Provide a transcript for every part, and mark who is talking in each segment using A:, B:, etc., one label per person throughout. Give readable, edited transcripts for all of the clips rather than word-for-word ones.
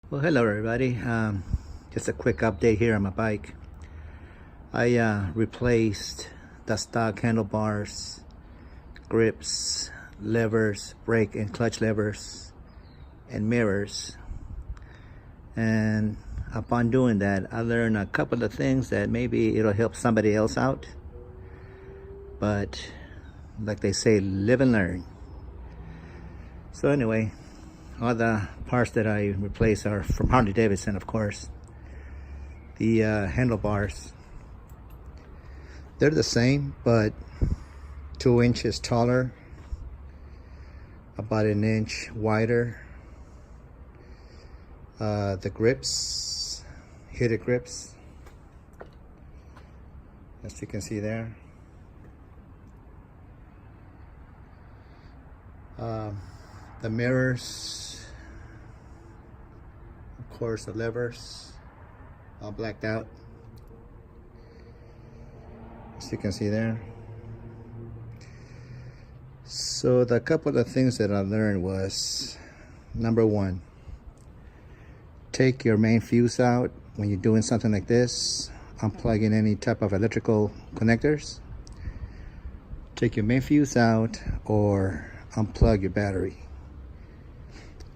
A: Well, hello everybody. Just a quick update here on my bike. I replaced the stock handlebars, grips, levers, brake and clutch levers, and mirrors. And upon doing that, I learned a couple of things that maybe it'll help somebody else out. But like they say, live and learn. So anyway, all the parts that I replace are from Harley Davidson, of course. The handlebars, they're the same, but 2 inches taller, about an inch wider. The grips, heated grips, as you can see there. The mirrors, of course, the levers, all blacked out, as you can see there. So the couple of things that I learned was, number one, take your main fuse out when you're doing something like this, unplugging any type of electrical connectors. Take your main fuse out or unplug your battery.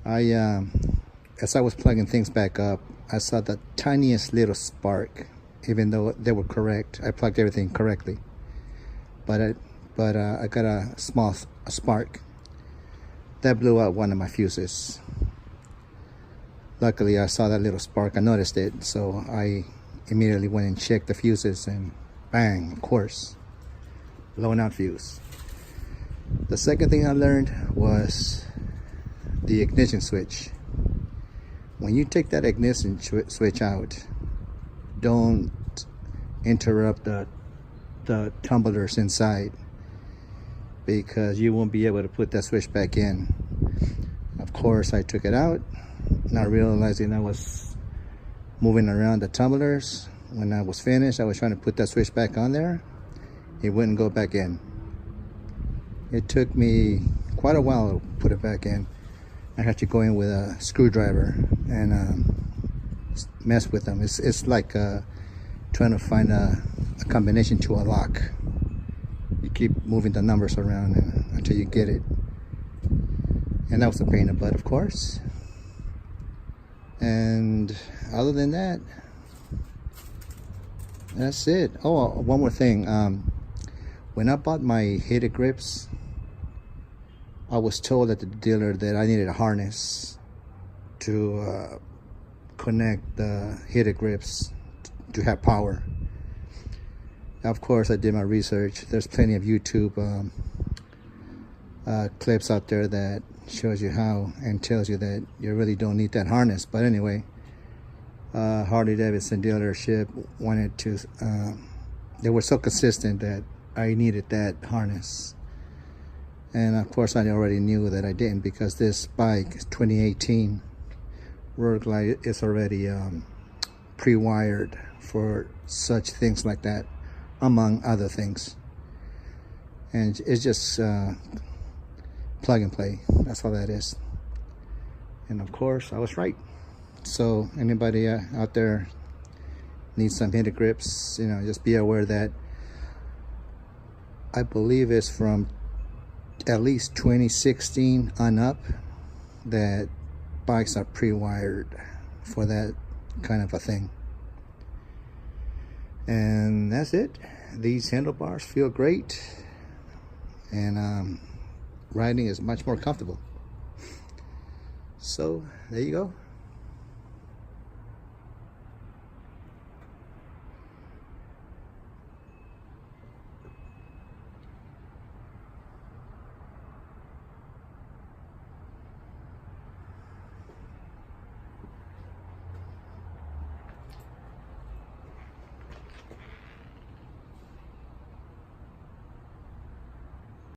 A: As I was plugging things back up, I saw the tiniest little spark, even though they were correct. I plugged everything correctly, but I got a small spark that blew out one of my fuses. Luckily, I saw that little spark. I noticed it, so I immediately went and checked the fuses, and bang, of course, blown out fuse. The second thing I learned was the ignition switch. When you take that ignition switch out, don't interrupt the tumblers inside, because you won't be able to put that switch back in. Of course, I took it out, not realizing I was moving around the tumblers. When I was finished, I was trying to put that switch back on there. It wouldn't go back in. It took me quite a while to put it back in. I had to go in with a screwdriver and mess with them. It's like trying to find a combination to a lock. You keep moving the numbers around until you get it. And that was a pain in the butt, of course. And other than that, that's it. Oh, one more thing. When I bought my heated grips, I was told at the dealer that I needed a harness to connect the heated grips to have power. Of course, I did my research. There's plenty of YouTube clips out there that shows you how and tells you that you really don't need that harness. But anyway, Harley Davidson dealership wanted to, they were so consistent that I needed that harness. And of course, I already knew that I didn't, because this bike is 2018. Road Glide is already pre-wired for such things like that, among other things. And it's just plug and play. That's all that is. And of course, I was right. So anybody out there needs some heated grips, just be aware that I believe it's from at least 2016 on up that bikes are pre-wired for that kind of a thing. And that's it. These handlebars feel great, and riding is much more comfortable. So there you go.